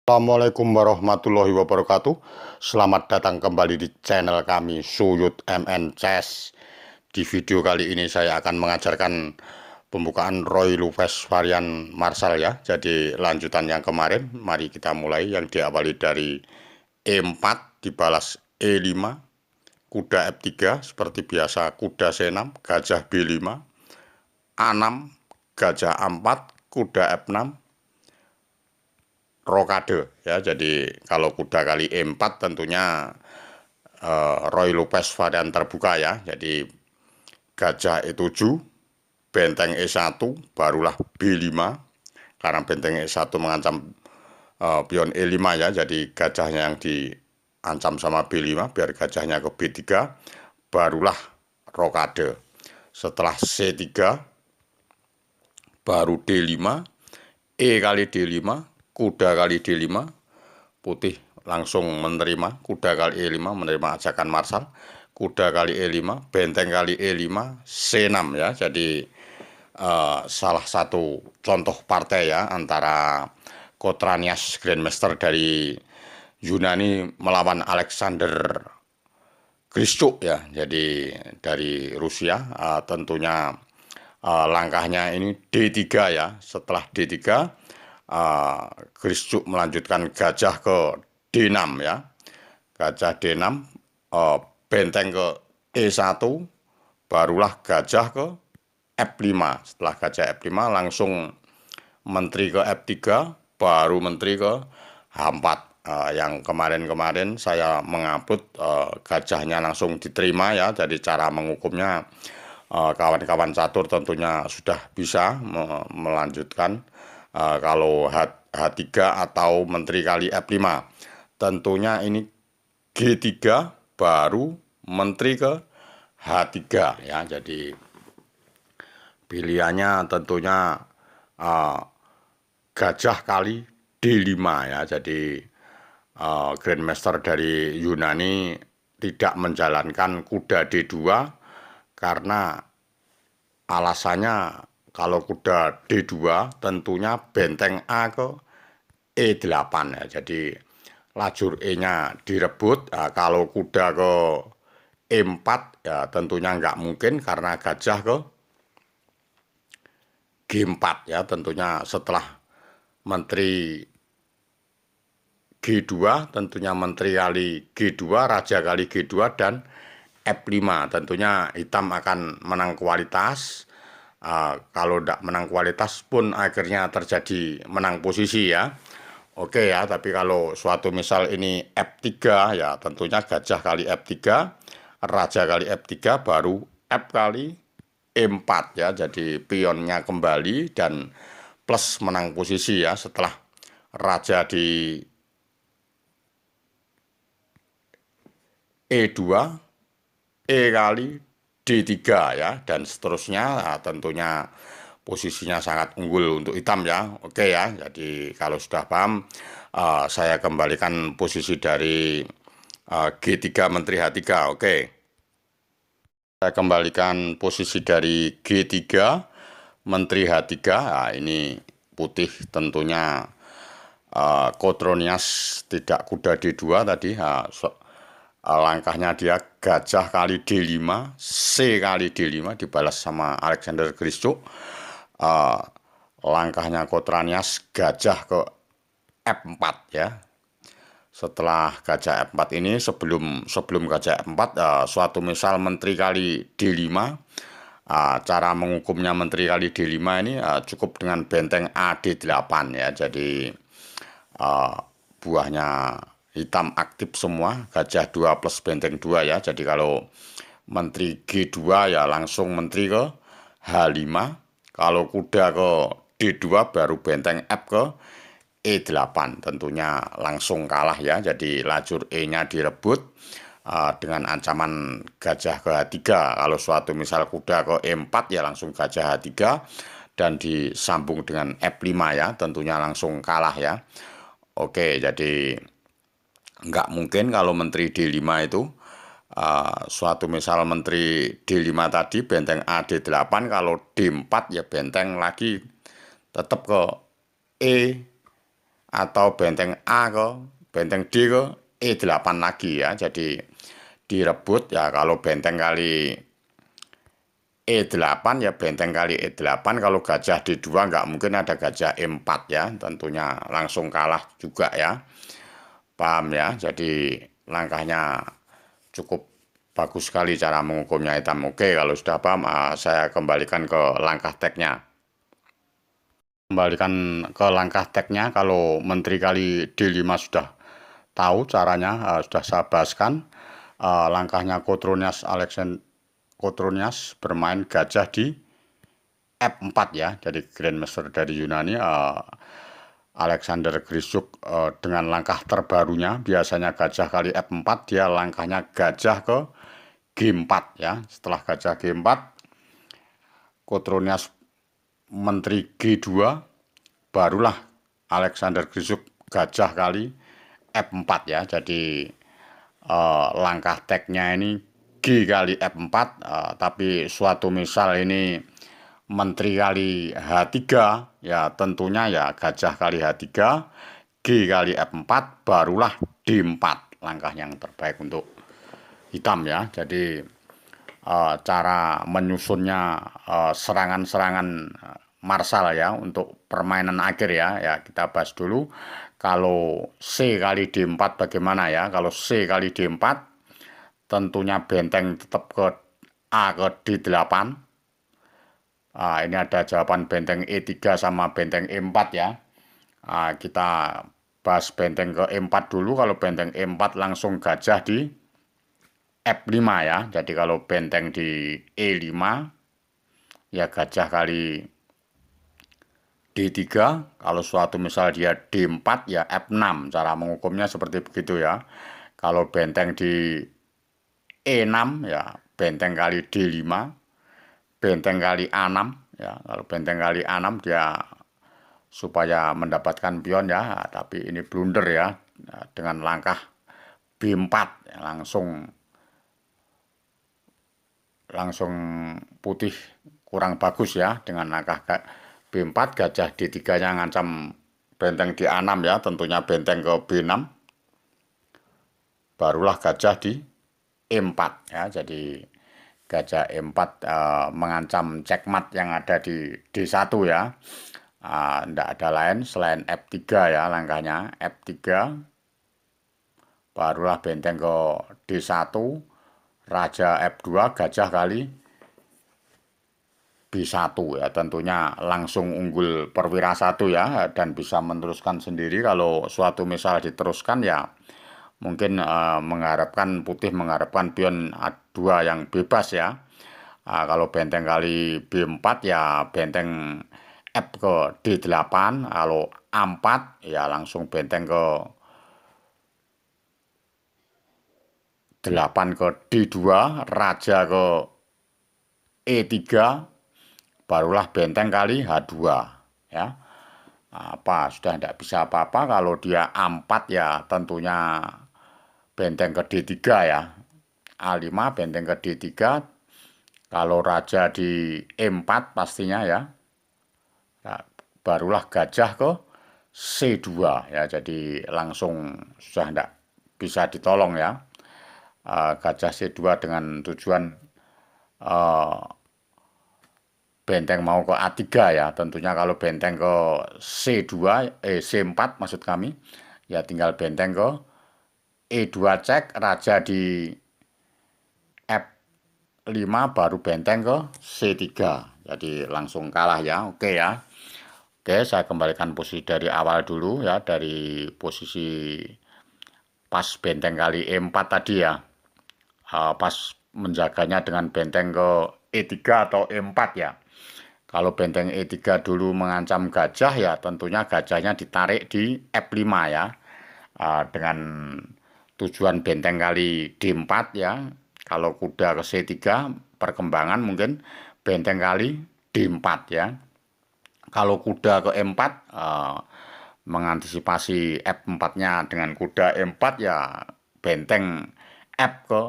Assalamualaikum warahmatullahi wabarakatuh. Selamat datang kembali di channel kami Suyut MN Chess. Di video kali ini saya akan mengajarkan pembukaan Roy Lopez varian Marshall ya. Jadi lanjutan yang kemarin, mari kita mulai yang diawali dari E4 dibalas E5, kuda F3 seperti biasa, kuda C6, gajah B5, A6, gajah A4, kuda F6, rokade ya. Jadi kalau kuda kali E4 tentunya Roy Lopez varian terbuka ya. Jadi gajah E7, benteng E1, barulah B5 karena benteng E1 mengancam pion E5 ya. Jadi gajahnya yang diancam sama B5 biar gajahnya ke B3, barulah rokade. Setelah C3 baru D5, E kali D5, kuda kali D5, putih langsung menerima, kuda kali E5 menerima ajakan Marshall, kuda kali E5, benteng kali E5, C6 ya. Jadi salah satu contoh partai ya antara Kotranias Grandmaster dari Yunani melawan Alexander Grischuk ya. Jadi dari Rusia tentunya langkahnya ini D3 ya. Setelah D3 Grischuk melanjutkan gajah ke D6 ya. Gajah D6, benteng ke E1, barulah gajah ke F5. Setelah gajah F5 langsung menteri ke F3, baru menteri ke H4. Yang kemarin-kemarin saya mengupload gajahnya langsung diterima ya. Jadi cara mengukumnya kawan-kawan catur tentunya sudah bisa melanjutkan. Kalau H3 atau menteri kali F5 tentunya ini G3 baru menteri ke H3 ya. Jadi pilihannya tentunya gajah kali D5 ya. Jadi Grandmaster dari Yunani tidak menjalankan kuda D2 karena alasannya kalau kuda D2 tentunya benteng A ke E8 ya. Jadi lajur E-nya direbut. Kalau kuda ke E4 ya tentunya nggak mungkin karena gajah ke G4 ya. Tentunya setelah menteri G2 tentunya menteri kali G2, raja kali G2 dan F5. Tentunya hitam akan menang kualitas. Kalau tidak menang kualitas pun akhirnya terjadi menang posisi ya. Oke ya, tapi kalau suatu misal ini F3 ya tentunya gajah kali F3, raja kali F3, baru F kali E4 ya. Jadi pionnya kembali dan plus menang posisi ya. Setelah raja di E2, E kali D3 ya, dan seterusnya. Tentunya posisinya sangat unggul untuk hitam ya. Oke ya, jadi kalau sudah paham, saya kembalikan posisi dari G3 menteri H3. Oke, saya kembalikan posisi dari G3 menteri H3. Nah, ini putih tentunya Kotronias tidak kuda D2 tadi. Langkahnya dia gajah kali D5, C kali D5 dibalas sama Alexander Grischuk. Langkahnya Kotranias gajah ke F4 ya. Setelah gajah F4 ini sebelum gajah F4 suatu misal menteri kali D5, cara mengukumnya menteri kali D5 ini cukup dengan benteng AD8 ya. Jadi buahnya hitam aktif semua, gajah 2 plus benteng 2 ya. Jadi kalau menteri G2 ya langsung menteri ke H5. Kalau kuda ke D2 baru benteng F ke E8. Tentunya langsung kalah ya. Jadi lajur E-nya direbut dengan ancaman gajah ke H3. Kalau suatu misal kuda ke E4 ya langsung gajah H3 dan disambung dengan F5 ya. Tentunya langsung kalah ya. Oke, jadi nggak mungkin kalau menteri D5 itu suatu misal menteri D5 tadi benteng AD8, kalau D4 ya benteng lagi tetap ke E atau benteng A ke benteng D ke E8 lagi ya. Jadi direbut ya, kalau benteng kali E8 ya benteng kali E8, kalau gajah D2 nggak mungkin ada gajah E4 ya, tentunya langsung kalah juga ya. Paham ya? Jadi langkahnya cukup bagus sekali cara menghukumnya hitam. Oke, kalau sudah paham, saya kembalikan ke langkah teknya. Kembalikan ke langkah teknya, kalau Menteri kali D5 sudah tahu caranya, sudah saya bahaskan. Langkahnya Kotronias bermain gajah di F4 ya. Jadi Grandmaster dari Yunani, Alexander Grishuk, dengan langkah terbarunya biasanya gajah kali F4, dia langkahnya gajah ke G4 ya. Setelah gajah G4, Kotronias Menteri G2, barulah Alexander Grishuk gajah kali F4 ya. Jadi langkah teknya ini G kali F4, tapi suatu misal ini Menteri kali H3 ya, tentunya ya gajah kali H3, G kali F4, barulah D4 langkah yang terbaik untuk hitam ya. Jadi cara menyusunnya, serangan-serangan marsal ya untuk permainan akhir ya, ya kita bahas dulu. Kalau C kali D4 bagaimana ya? Kalau C kali D4, tentunya benteng tetap ke A ke D8. Ini ada jawaban benteng E3 sama benteng E4 ya. Kita bahas benteng ke E4 dulu. Kalau benteng E4 langsung gajah di F5 ya. Jadi kalau benteng di E5 ya gajah kali D3. Kalau suatu misal dia D4 ya F6. Cara menghukumnya seperti begitu ya. Kalau benteng di E6 ya benteng kali D5, benteng kali A6 ya. Kalau benteng kali A6 dia supaya mendapatkan pion ya, tapi ini blunder ya, dengan langkah B4 ya, langsung putih kurang bagus ya, dengan langkah B4 gajah D3-nya ngancam benteng di A6 ya, tentunya benteng ke B6, barulah gajah di E4 ya. Jadi gajah E4 mengancam checkmate yang ada di D1 ya. Tidak ada lain selain F3 ya, langkahnya F3, barulah benteng ke D1, raja F2, gajah kali B1 ya, tentunya langsung unggul perwira 1 ya, dan bisa meneruskan sendiri. Kalau suatu misal diteruskan ya mungkin putih mengharapkan pion A2 yang bebas ya. Kalau benteng kali B4 ya benteng F ke D8, kalau A4 ya langsung benteng ke 8 ke D2, raja ke E3, barulah benteng kali H2 ya. Sudah tidak bisa apa-apa. Kalau dia A4 ya tentunya benteng ke D3 ya. A5 benteng ke D3. Kalau raja di E4 pastinya ya. Nah, barulah gajah ke C2 ya. Jadi langsung sudah tidak bisa ditolong ya. Gajah C2 dengan tujuan benteng mau ke A3 ya. Tentunya kalau benteng ke C4 maksud kami ya, tinggal benteng ke E2 cek, raja di F5, baru benteng ke C3. Jadi langsung kalah ya. Oke ya. Oke, saya kembalikan posisi dari awal dulu ya, dari posisi pas benteng kali E4 tadi ya. Pas menjaganya dengan benteng ke E3 atau E4 ya. Kalau benteng E3 dulu mengancam gajah ya, tentunya gajahnya ditarik di F5 ya. Dengan tujuan benteng kali D4 ya. Kalau kuda ke C3, perkembangan mungkin benteng kali D4 ya. Kalau kuda ke E4, mengantisipasi F4-nya dengan kuda E4 ya benteng F ke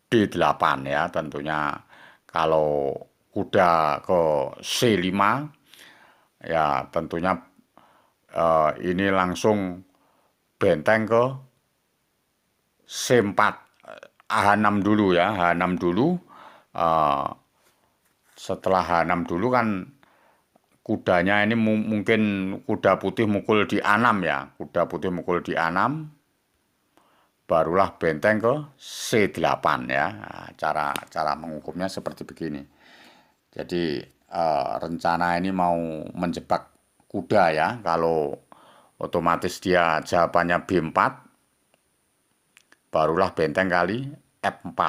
D8 ya. Tentunya kalau kuda ke C5 ya tentunya ini langsung benteng ke C4, H6 dulu ya, H6 dulu. Setelah H6 dulu kan kudanya ini mungkin kuda putih mukul di A6 ya, kuda putih mukul di A6, barulah benteng ke C8 ya. Nah, cara mengukurnya seperti begini. Jadi rencana ini mau menjebak kuda ya, kalau otomatis dia jawabannya B4, barulah benteng kali F4.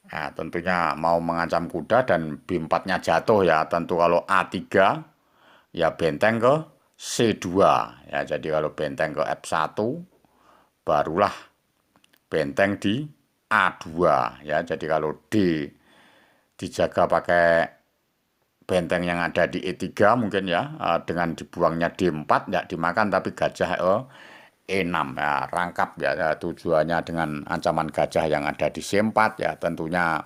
Nah, tentunya mau mengancam kuda dan B4-nya jatuh ya. Tentu kalau A3 ya benteng ke C2 ya. Jadi kalau benteng ke F1 barulah benteng di A2 ya. Jadi kalau dijaga pakai benteng yang ada di E3 mungkin ya, dengan dibuangnya D4 tidak dimakan tapi gajah E6 ya, rangkap ya, tujuannya dengan ancaman gajah yang ada di C4 ya, tentunya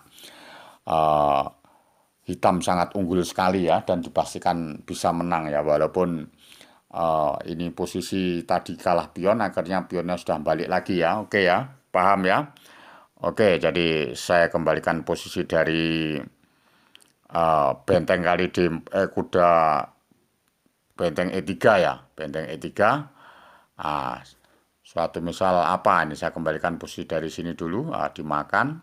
hitam sangat unggul sekali ya dan dipastikan bisa menang ya, walaupun ini posisi tadi kalah pion, akhirnya pionnya sudah balik lagi ya. Oke ya, paham ya. Oke, jadi saya kembalikan posisi dari benteng kali kuda benteng E3 ya, benteng E3. Suatu misal apa ini, saya kembalikan posisi dari sini dulu, dimakan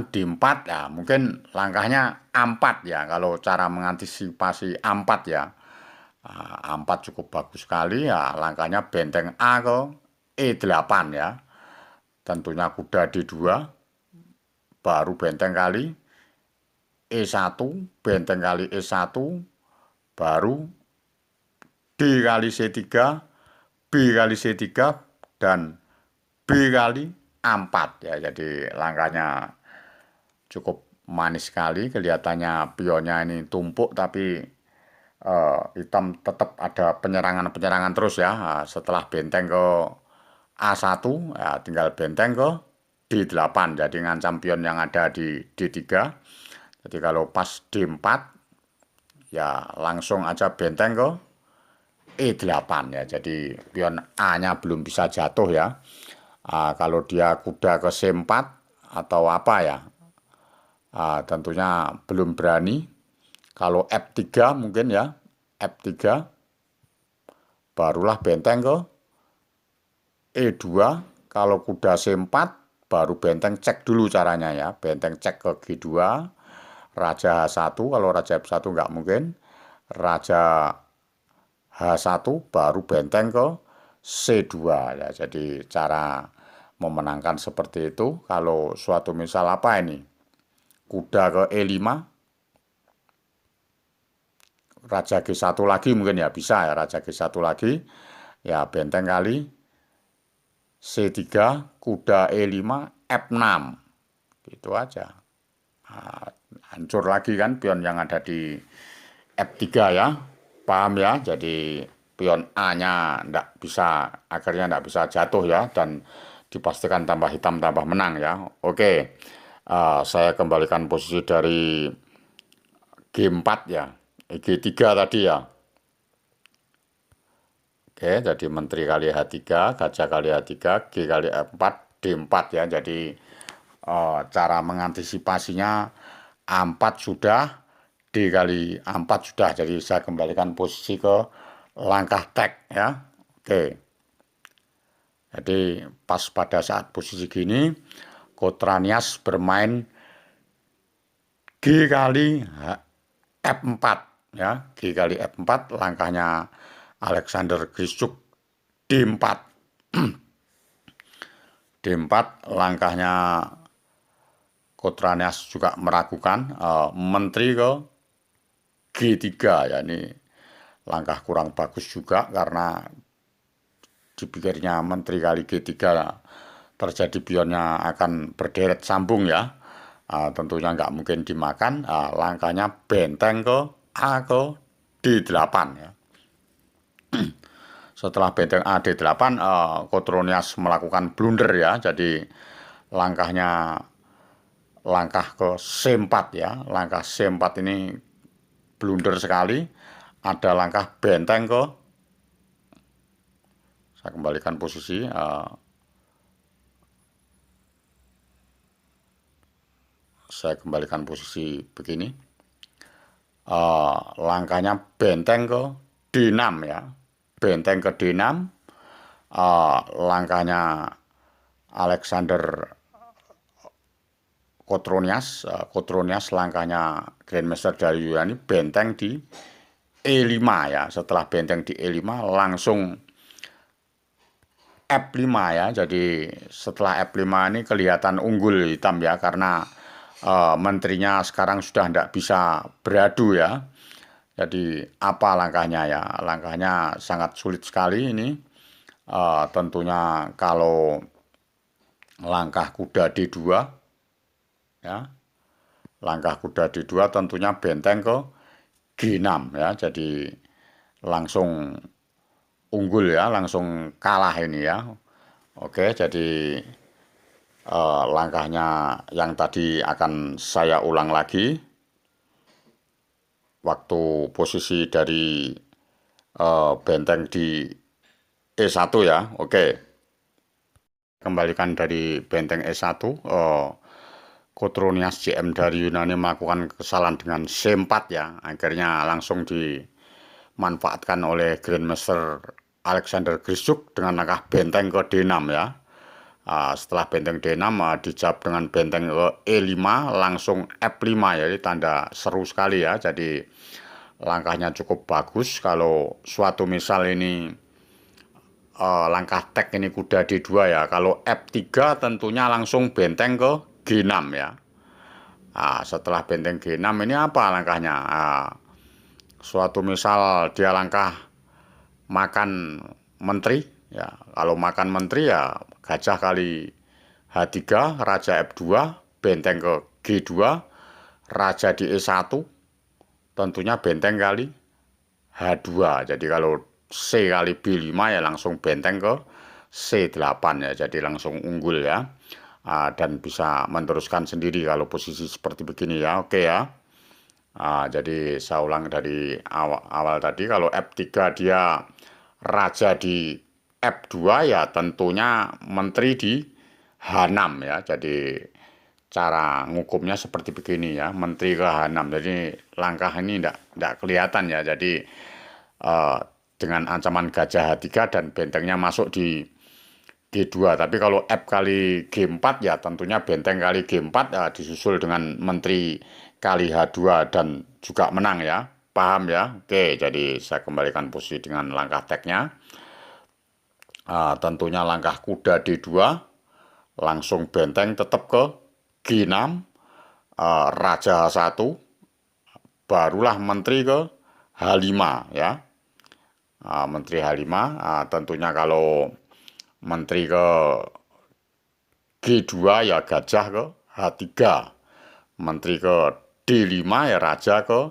D4 ya, mungkin langkahnya A4 ya, kalau cara mengantisipasi A4 ya. A4 cukup bagus sekali ya, langkahnya benteng A ke E8 ya, tentunya kuda D2, baru benteng kali E1, benteng kali E1, baru D kali C3, B kali C3, dan B kali A4 ya. Jadi langkahnya cukup manis sekali, kelihatannya pionnya ini tumpuk tapi hitam tetap ada penyerangan-penyerangan terus ya. Setelah benteng ke A1 ya, tinggal benteng ke D8, jadi ngancam pion yang ada di D3. Jadi kalau pas D4 ya langsung aja benteng ke E8 ya, jadi pion A-nya belum bisa jatuh ya. Kalau dia kuda ke C4 atau apa ya, tentunya belum berani. Kalau F3 mungkin ya, F3 barulah benteng ke E2. Kalau kuda C4 baru benteng cek dulu caranya ya, benteng cek ke G2, Raja H1, kalau Raja F1 nggak mungkin, Raja H1 baru benteng ke C2 ya. Jadi cara memenangkan seperti itu. Kalau suatu misal apa ini, kuda ke E5, Raja G1 lagi mungkin ya, bisa ya, Raja G1 lagi ya, benteng kali C3, kuda E5, F6, gitu aja. Hancur lagi kan pion yang ada di F3 ya, paham ya. Jadi pion A-nya akhirnya ndak bisa jatuh ya, dan dipastikan tambah hitam tambah menang ya. Oke, saya kembalikan posisi dari G4 ya, G3 tadi ya. Oke, jadi menteri kali H3, gajah kali H3, G kali F4, D4 ya. Jadi cara mengantisipasinya A4 sudah, D kali A4 sudah. Jadi saya kembalikan posisi ke langkah tek ya. Oke. Jadi pas pada saat posisi gini, Kotranias bermain G kali F4 ya, G kali F4, langkahnya Alexander Grischuk D4. D4 langkahnya Kotranias juga meragukan, menteri ke G3 ya, ini langkah kurang bagus juga karena dipikirnya menteri kali G3 terjadi pionnya akan berderet sambung ya. Tentunya nggak mungkin dimakan. Langkahnya benteng ke A ke D8 ya. Setelah benteng A D8, Kotronias melakukan blunder ya. Jadi langkah ke C4 ya. Langkah C4 ini blunder sekali. ada langkah benteng ke, saya kembalikan posisi, begini. Langkahnya benteng ke D6 ya, benteng ke D6. Langkahnya Alexander Kotronias, langkahnya Grandmaster dari Yunani benteng di E5 ya. Setelah benteng di E5 langsung F5 ya. Jadi setelah F5 ini kelihatan unggul hitam ya, karena menterinya sekarang sudah tidak bisa beradu ya. Jadi apa langkahnya ya? Langkahnya sangat sulit sekali ini. Tentunya kalau langkah kuda D2 ya, langkah kuda D2 tentunya benteng ke G6 ya. Jadi langsung unggul ya, langsung kalah ini ya. Oke, jadi langkahnya yang tadi akan saya ulang lagi. Waktu posisi dari benteng di E1 ya. Oke. Kembalikan dari benteng E1. Kotronias JM dari Yunani melakukan kesalahan dengan C4 ya. Akhirnya langsung dimanfaatkan oleh Grandmaster Alexander Grischuk dengan langkah benteng ke D6 ya. Setelah benteng D6 dijawab dengan benteng ke E5 langsung F5 ya. Jadi tanda seru sekali ya. Jadi langkahnya cukup bagus. Kalau suatu misal ini langkah tek ini kuda D2 ya. Kalau F3 tentunya langsung benteng ke G6 ya. Setelah benteng G6 ini apa langkahnya? Suatu misal dia langkah makan menteri ya. Kalau makan menteri ya gajah kali H3, raja F2, benteng ke G2, raja di E1, tentunya benteng kali H2. Jadi kalau C kali B5 ya langsung benteng ke C8 ya. Jadi langsung unggul ya. Dan bisa meneruskan sendiri kalau posisi seperti begini ya. Oke ya. Jadi saya ulang dari awal tadi, kalau F3 dia raja di F2 ya tentunya menteri di H6 ya. Jadi cara ngukumnya seperti begini ya, menteri ke H6. Jadi langkah ini tidak kelihatan ya. Jadi dengan ancaman gajah H3 dan bentengnya masuk di G2. Tapi kalau F kali G4 ya tentunya benteng kali G4 ya, disusul dengan menteri kali H2 dan juga menang ya. Paham ya? Oke, jadi saya kembalikan posisi dengan langkah teknya. Tentunya langkah kuda D2 langsung benteng tetap ke G6, raja H1, barulah menteri ke H5 ya. Menteri H5 tentunya kalau menteri ke G2 ya gajah ke H3, menteri ke D5 ya raja ke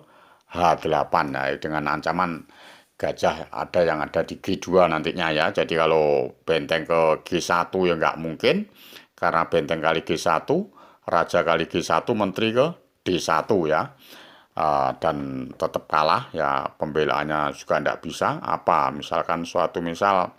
H8. Nah, dengan ancaman gajah yang ada di G2 nantinya ya. Jadi kalau benteng ke G1 ya nggak mungkin, karena benteng kali G1, raja kali G1, menteri ke D1 ya. Dan tetap kalah ya, pembelaannya juga tidak bisa. Misalkan suatu misal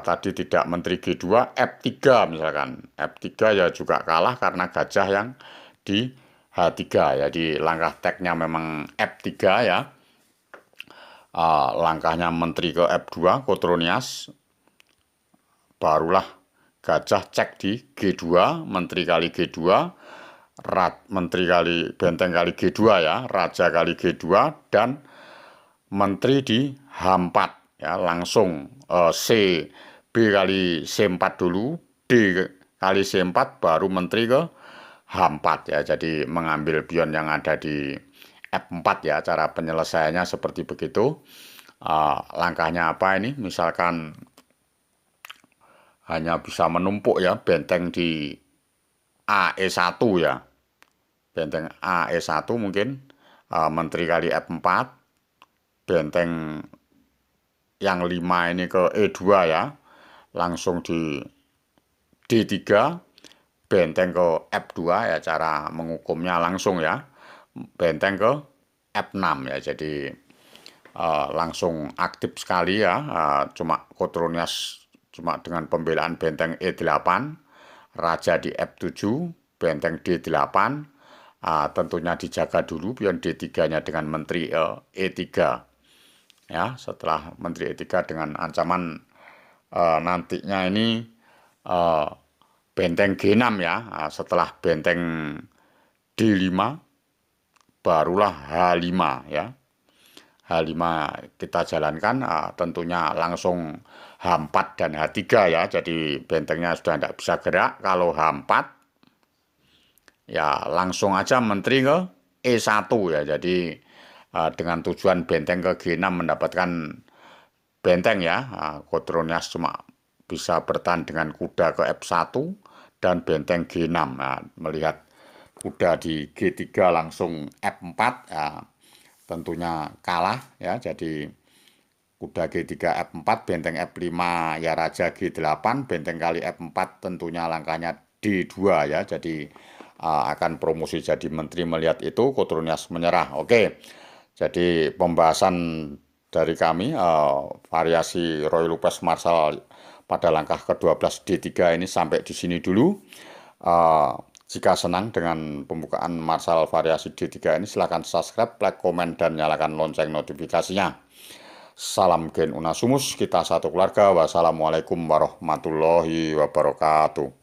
tadi tidak menteri G2, F3 misalkan. F3 ya juga kalah karena gajah yang di H3. Jadi langkah teknya memang F3 ya. Langkahnya menteri ke F2, Kotronias. Barulah gajah cek di G2, menteri kali G2, menteri kali benteng kali G2 ya, raja kali G2, dan menteri di H4 ya. Langsung B kali C4 dulu, D kali C4, baru menteri ke H4 ya. Jadi mengambil pion yang ada di F4 ya. Cara penyelesaiannya seperti begitu. Langkahnya apa ini? Misalkan hanya bisa menumpuk ya, benteng di AE1 ya. Benteng AE1 mungkin menteri kali F4, benteng yang 5 ini ke E2 ya, langsung di D3, benteng ke F2 ya. Cara mengukumnya langsung ya, benteng ke F6 ya. Jadi langsung aktif sekali ya, cuma Kotronias cuma dengan pembelaan benteng E8, Raja di F7, benteng D8, tentunya dijaga dulu pion D3-nya dengan Menteri E3. Ya, setelah Menteri E3 dengan ancaman nantinya ini benteng G6 ya, setelah benteng D5 barulah H5 ya. H5 kita jalankan, tentunya langsung H4 dan H3 ya, jadi bentengnya sudah tidak bisa gerak. Kalau H4 ya langsung aja menteri ke E1 ya, jadi dengan tujuan benteng ke G6 mendapatkan benteng ya, Kotronias cuma bisa bertahan dengan kuda ke F1 dan benteng G6. Nah, melihat kuda di G3 langsung F4 ya, tentunya kalah ya, jadi kuda G3 F4, benteng F5 ya Raja G8, benteng kali F4 tentunya langkahnya D2 ya, jadi akan promosi jadi menteri. Melihat itu Kotronias menyerah. Oke, jadi pembahasan dari kami variasi Roy Lopez Marshall pada langkah ke-12 D3 ini sampai di sini dulu. Jika senang dengan pembukaan Marshall variasi D3 ini, silahkan subscribe, like, komen, dan nyalakan lonceng notifikasinya. Salam Gen Unasumus, kita satu keluarga. Wassalamualaikum warahmatullahi wabarakatuh.